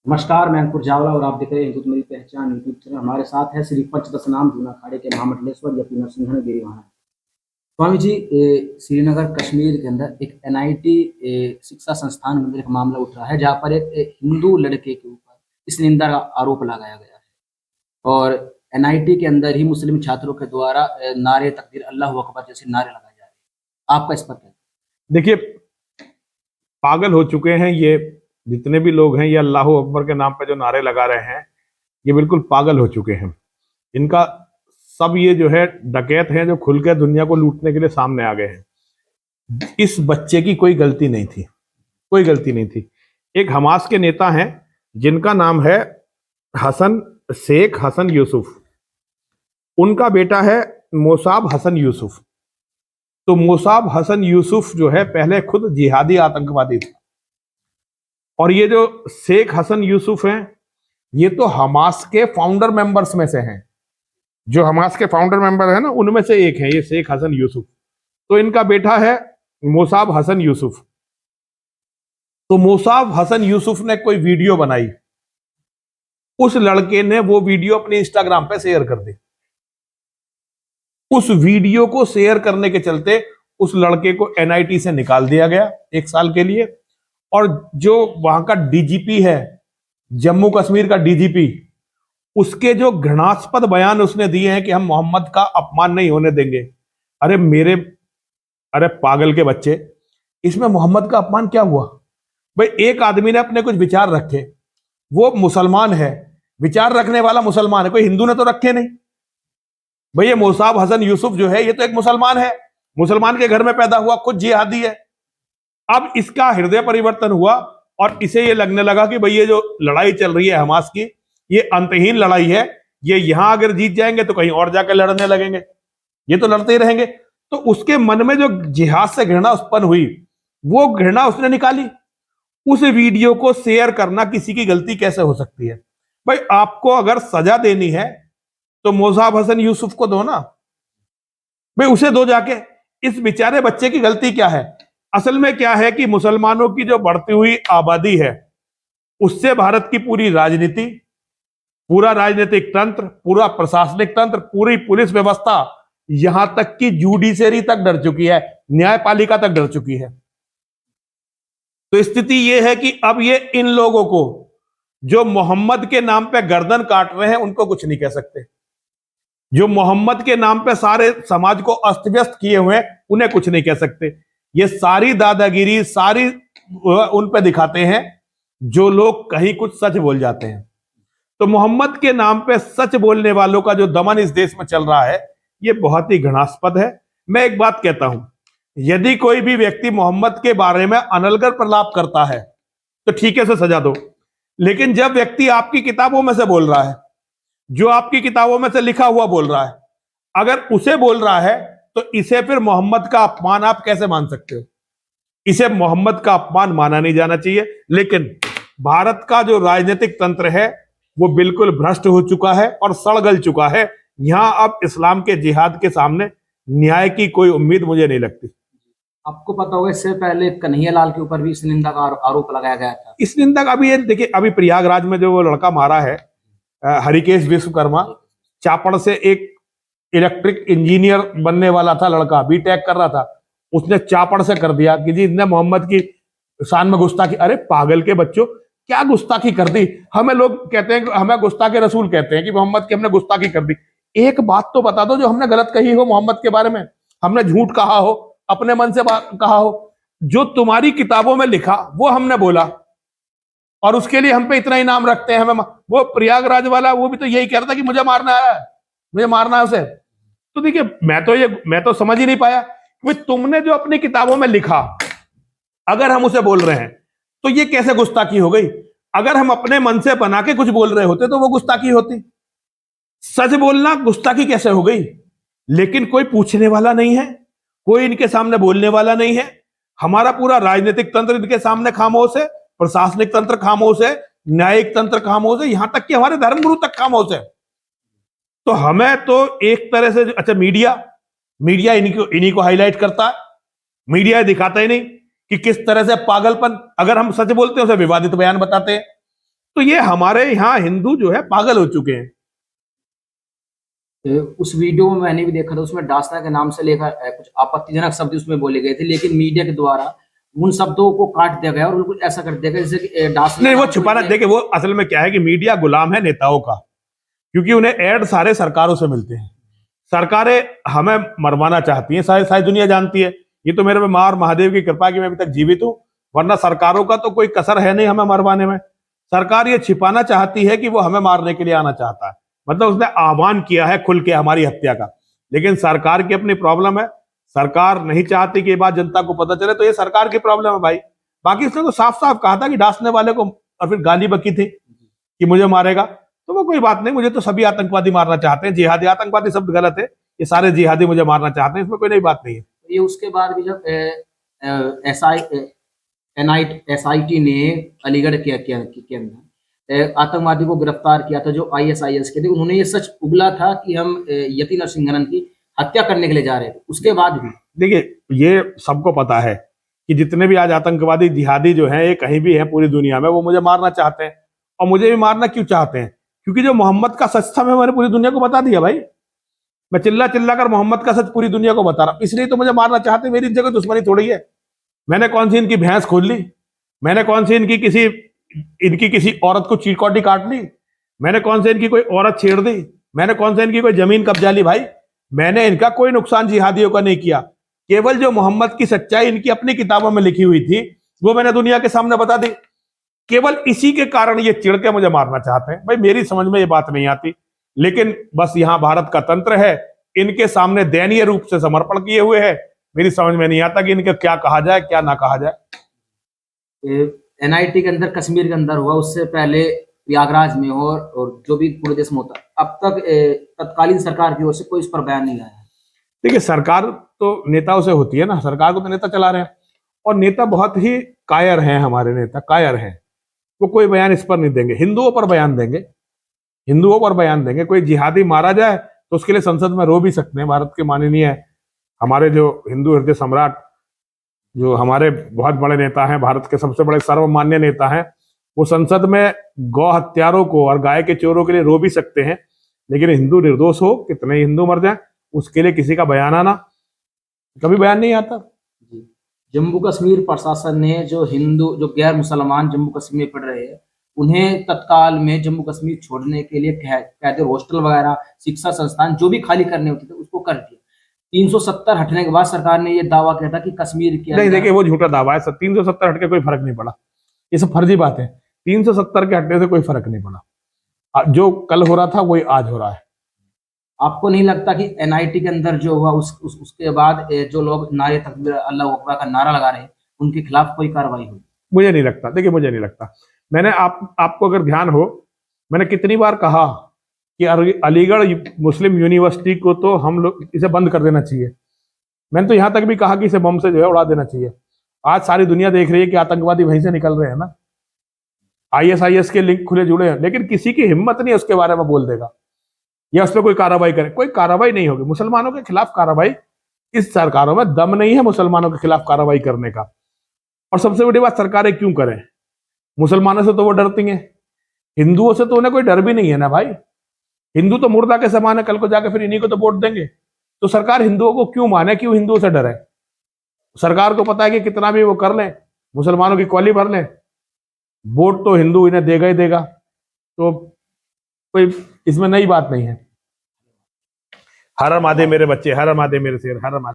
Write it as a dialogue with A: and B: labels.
A: नमस्कार, मैं अंकुर चावला और आप देख रहे हैं हिंदुत्व मेरी पहचान यूट्यूब चैनल। हमारे साथ है श्री पंचदशनाम जूना अखाड़े के महामंडलेश्वर यति नरसिंह गिरी महाराज। स्वामी जी, श्रीनगर कश्मीर के अंदर एक एनआईटी शिक्षा संस्थान में एक मामला उठ रहा है जहाँ पर एक हिंदू लड़के के ऊपर इस निंदा का आरोप लगाया गया है और एनआईटी के अंदर ही मुस्लिम छात्रों के द्वारा नारे तकबीर अल्लाह अकबर जैसे नारे लगाए जा रहे हैं। आपका इस पर क्या?
B: देखिए, पागल हो चुके हैं ये जितने भी लोग हैं। ये अल्लाह अकबर के नाम पे जो नारे लगा रहे हैं, ये बिल्कुल पागल हो चुके हैं। इनका सब ये जो है डकैत हैं जो खुल के दुनिया को लूटने के लिए सामने आ गए हैं। इस बच्चे की कोई गलती नहीं थी, कोई गलती नहीं थी। एक हमास के नेता हैं जिनका नाम है शेख हसन यूसुफ। उनका बेटा है मोसाब हसन यूसुफ। तो मोसाब हसन यूसुफ जो है पहले खुद जिहादी आतंकवादी था, और ये जो शेख हसन यूसुफ हैं ये तो हमास के फाउंडर मेंबर्स में से हैं। जो हमास के फाउंडर मेंबर है ना, उनमें से एक है ये शेख हसन यूसुफ। तो इनका बेटा है मोसाब हसन यूसुफ। तो मोसाब हसन यूसुफ ने कोई वीडियो बनाई, उस लड़के ने वो वीडियो अपने इंस्टाग्राम पे शेयर कर दी। उस वीडियो को शेयर करने के चलते उस लड़के को एनआईटी से निकाल दिया गया 1 साल के लिए। और जो वहां का डीजीपी है, जम्मू कश्मीर का डीजीपी, उसके जो घृणास्पद बयान उसने दिए हैं कि हम मोहम्मद का अपमान नहीं होने देंगे। अरे पागल के बच्चे, इसमें मोहम्मद का अपमान क्या हुआ? भाई, एक आदमी ने अपने कुछ विचार रखे, वो मुसलमान है, विचार रखने वाला मुसलमान है, कोई हिंदू ने तो रखे नहीं। भाई, ये मोसाब हसन यूसुफ जो है ये तो एक मुसलमान है, मुसलमान के घर में पैदा हुआ, खुद जिहादी है। अब इसका हृदय परिवर्तन हुआ और इसे ये लगने लगा कि भाई ये जो लड़ाई चल रही है हमास की, ये अंतहीन लड़ाई है। ये यहां अगर जीत जाएंगे तो कहीं और जाकर लड़ने लगेंगे, ये तो लड़ते ही रहेंगे। तो उसके मन में जो जिहाद से घृणा उत्पन्न हुई, वो घृणा उसने निकाली। उस वीडियो को शेयर करना किसी की गलती कैसे हो सकती है? भाई, आपको अगर सजा देनी है तो मोसाब हसन यूसुफ को दो ना, भाई उसे दो जाके। इस बेचारे बच्चे की गलती क्या है? असल में क्या है कि मुसलमानों की जो बढ़ती हुई आबादी है, उससे भारत की पूरी राजनीति, पूरा राजनीतिक तंत्र, पूरा प्रशासनिक तंत्र, पूरी पुलिस व्यवस्था, यहां तक कि जुडिशरी तक डर चुकी है, न्यायपालिका तक डर चुकी है। तो स्थिति यह है कि अब ये इन लोगों को जो मोहम्मद के नाम पे गर्दन काट रहे हैं उनको कुछ नहीं कह सकते। जो मोहम्मद के नाम पे सारे समाज को अस्त व्यस्त किए हुए हैं उन्हें कुछ नहीं कह सकते। ये सारी दादागिरी सारी उन पे दिखाते हैं जो लोग कहीं कुछ सच बोल जाते हैं। तो मोहम्मद के नाम पे सच बोलने वालों का जो दमन इस देश में चल रहा है, ये बहुत ही घृणास्पद है। मैं एक बात कहता हूं, यदि कोई भी व्यक्ति मोहम्मद के बारे में अनलगर प्रलाप करता है तो ठीक है, से सजा दो। लेकिन जब व्यक्ति आपकी किताबों में से बोल रहा है, जो आपकी किताबों में से लिखा हुआ बोल रहा है, अगर उसे बोल रहा है तो इसे फिर मोहम्मद का अपमान आप कैसे मान सकते हो? इसे मोहम्मद का अपमान माना नहीं जाना चाहिए। लेकिन भारत का जो राजनीतिक तंत्र है वो बिल्कुल भ्रष्ट हो चुका है और सड़गल चुका है। यहां अब इस्लाम के जिहाद के सामने न्याय की कोई उम्मीद मुझे नहीं लगती।
A: आपको पता होगा इससे पहले कन्हैयालाल के ऊपर भी इस निंदा का आरोप लगाया गया था।
B: इस निंदा का अभी ये देखिए, अभी प्रयागराज में जो वो लड़का मारा है, हरिकेश विश्वकर्मा, चापड़ से एक इलेक्ट्रिक इंजीनियर बनने वाला था लड़का, बीटेक कर रहा था, उसने चापड़ से कर दिया कि जी इसने मोहम्मद की शान में गुस्ताखी। अरे पागल के बच्चों, क्या गुस्ताखी कर दी? हमें लोग कहते हैं, हमें गुस्ताखे रसूल कहते हैं कि मोहम्मद की हमने गुस्ताखी कर दी। एक बात तो बता दो जो हमने गलत कही हो मोहम्मद के बारे में, हमने झूठ कहा हो, अपने मन से कहा हो। जो तुम्हारी किताबों में लिखा वो हमने बोला और उसके लिए हम पे इतना इनाम रखते हैं हमें। वो प्रयागराज वाला वो भी तो यही कह रहा था कि मुझे मारना है, मुझे मारना है उसे। तो देखिए, मैं तो समझ ही नहीं पाया कि तुमने जो अपनी किताबों में लिखा, अगर हम उसे बोल रहे हैं तो ये कैसे गुस्ताखी हो गई? अगर हम अपने मन से बना के कुछ बोल रहे होते तो वो गुस्ताखी होती। सच बोलना गुस्ताखी कैसे हो गई? लेकिन कोई पूछने वाला नहीं है, कोई इनके सामने बोलने वाला नहीं है। हमारा पूरा राजनीतिक तंत्र इनके सामने खामोश है, प्रशासनिक तंत्र खामोश है, न्यायिक तंत्र खामोश है, यहां तक कि हमारे धर्मगुरु तक खामोश है। तो हमें तो एक तरह से, अच्छा मीडिया इन्हीं को हाईलाइट करता है। मीडिया दिखाता ही नहीं कि किस तरह से पागलपन, अगर हम सच बोलते हैं उसे विवादित बयान बताते हैं। तो ये हमारे यहाँ हिंदू जो है पागल हो चुके हैं।
A: उस वीडियो में मैंने भी देखा था, उसमें दास्ता के नाम से लेकर कुछ आपत्तिजनक शब्द उसमें बोले गए थे, लेकिन मीडिया के द्वारा उन शब्दों को काट दिया गया और उनको ऐसा कर दिया गया जैसे कि दास्ता
B: नहीं, वो छुपाना, देखिए वो असल में क्या है कि मीडिया गुलाम है नेताओं का, क्योंकि उन्हें एड सारे सरकारों से मिलते हैं। सरकारें हमें मरवाना चाहती हैं, सारी सारी दुनिया जानती है। ये तो मेरे पे माँ और महादेव की कृपा है कि मैं अभी तक जीवित हूं, वरना सरकारों का तो कोई कसर है नहीं हमें मरवाने में। सरकार ये छिपाना चाहती है कि वो हमें मारने के लिए आना चाहता है, मतलब उसने आह्वान किया है खुल के हमारी हत्या का, लेकिन सरकार की अपनी प्रॉब्लम है। सरकार नहीं चाहती कि ये बात जनता को पता चले, तो ये सरकार की प्रॉब्लम है भाई। बाकी उसने तो साफ साफ कहा था कि डांसने वाले को, और फिर गाली बकी थी कि मुझे मारेगा, तो वो कोई बात नहीं, मुझे तो सभी आतंकवादी मारना चाहते हैं। जिहादी, आतंकवादी शब्द गलत है, ये सारे जिहादी मुझे मारना चाहते हैं, इसमें कोई नई बात नहीं है।
A: ये उसके बाद भी जब SIT ने अलीगढ़ के अंदर आतंकवादी को गिरफ्तार किया था जो ISIS के थे, उन्होंने ये सच उगला था कि हम यति नरसिंहन की हत्या करने के लिए जा रहे थे। उसके बाद भी
B: देखिए, ये सबको पता है कि जितने भी आज आतंकवादी जिहादी जो हैं, ये कहीं भी हैं पूरी दुनिया में, वो मुझे मारना चाहते हैं। और मुझे भी मारना क्यों चाहते हैं? क्योंकि जो मोहम्मद का सच था मैंने पूरी दुनिया को बता दिया भाई। मैं चिल्ला चिल्ला कर मोहम्मद का सच पूरी दुनिया को बता रहा हूं, इसलिए तो मुझे मारना चाहते हैं। मेरी जगह दुश्मनी थोड़ी है। मैंने कौन सी इनकी भैंस खोल ली? मैंने कौन सी इनकी किसी औरत को चीरकौटी काट ली? मैंने कौन से इनकी कोई औरत छेड़ दी? मैंने कौन से इनकी कोई जमीन कब्जा ली? भाई मैंने इनका कोई नुकसान जिहादियों का नहीं किया। केवल जो मोहम्मद की सच्चाई इनकी अपनी किताबों में लिखी हुई थी, वो मैंने दुनिया के सामने बता दी। केवल इसी के कारण ये चिढ़ के मुझे मारना चाहते हैं। भाई मेरी समझ में ये बात नहीं आती, लेकिन बस यहाँ भारत का तंत्र है, इनके सामने दयनीय रूप से समर्पण किए हुए है। मेरी समझ में नहीं आता कि इनका क्या कहा जाए, क्या ना कहा जाए।
A: NIT के अंदर, कश्मीर के अंदर हुआ, उससे पहले प्रयागराज में और जो भी पूरे देश में होता, अब तक तत्कालीन सरकार की ओर से कोई इस पर बयान नहीं आया है।
B: देखिए, सरकार तो नेताओं से होती है ना, सरकार को तो नेता चला रहे हैं, और नेता बहुत ही कायर हैं, हमारे नेता कायर हैं। वो कोई बयान इस पर नहीं देंगे, हिंदुओं पर बयान देंगे, हिंदुओं पर बयान देंगे। कोई जिहादी मारा जाए तो उसके लिए संसद में रो भी सकते हैं। भारत के माननीय हमारे जो हिंदू हृदय सम्राट, जो हमारे बहुत बड़े नेता हैं, भारत के सबसे बड़े सर्वमान्य नेता हैं, वो संसद में गौ हत्यारों को और गाय के चोरों के लिए रो भी सकते हैं। लेकिन हिंदू निर्दोष हो, कितने हिंदू मर जाए, उसके लिए किसी का बयान आना, कभी बयान नहीं आता।
A: जम्मू कश्मीर प्रशासन ने जो गैर मुसलमान जम्मू कश्मीर में पढ़ रहे हैं, उन्हें तत्काल में जम्मू कश्मीर छोड़ने के लिए कहते हॉस्टल वगैरह, शिक्षा संस्थान जो भी खाली करने होते थे उसको कर दिया। 370 हटने के बाद सरकार ने ये दावा किया था कि कश्मीर के
B: नहीं, देखिए वो झूठा दावा है। 370 हट के कोई फर्क नहीं पड़ा, ये सब फर्जी बात है। 370 के हटने से कोई फर्क नहीं पड़ा। जो कल हो रहा था वही आज हो रहा है।
A: आपको नहीं लगता कि NIT के अंदर जो हुआ उसके बाद जो लोग नारे तकबीर अल्लाह अकबर का नारा लगा रहे हैं, उनके खिलाफ कोई कार्रवाई हुई?
B: मुझे नहीं लगता। देखिए, मुझे नहीं लगता। मैंने आपको अगर ध्यान हो, मैंने कितनी बार कहा कि अलीगढ़ मुस्लिम यूनिवर्सिटी को तो हम लोग इसे बंद कर देना चाहिए। मैंने तो यहां तक भी कहा कि इसे बम से जो है उड़ा देना चाहिए। आज सारी दुनिया देख रही है कि आतंकवादी वहीं से निकल रहे हैं ना, ISIS के लिंक खुले जुड़े हैं, लेकिन किसी की हिम्मत नहीं उसके बारे में बोल देगा या उस पर कोई कार्रवाई करे। कोई कार्रवाई नहीं होगी मुसलमानों के खिलाफ। कार्रवाई, इस सरकारों में दम नहीं है मुसलमानों के खिलाफ कार्रवाई करने का। और सबसे बड़ी बात, सरकारें क्यों करें? मुसलमानों से तो वो डरती हैं, हिंदुओं से तो उन्हें कोई डर भी नहीं है ना भाई। हिंदू तो मुर्दा के समान है, कल को जाके फिर इन्हीं को तो वोट देंगे। तो सरकार हिंदुओं को क्यों माने, क्यों हिंदुओं से डरे? सरकार को पता है कि कितना भी वो कर लें, मुसलमानों की कॉली भर लें, वोट तो हिंदू इन्हें देगा ही देगा। तो कोई इसमें नई बात नहीं है। हर हर महादेव मेरे बच्चे, हर हर महादेव मेरे शेर, हर हर महादेव।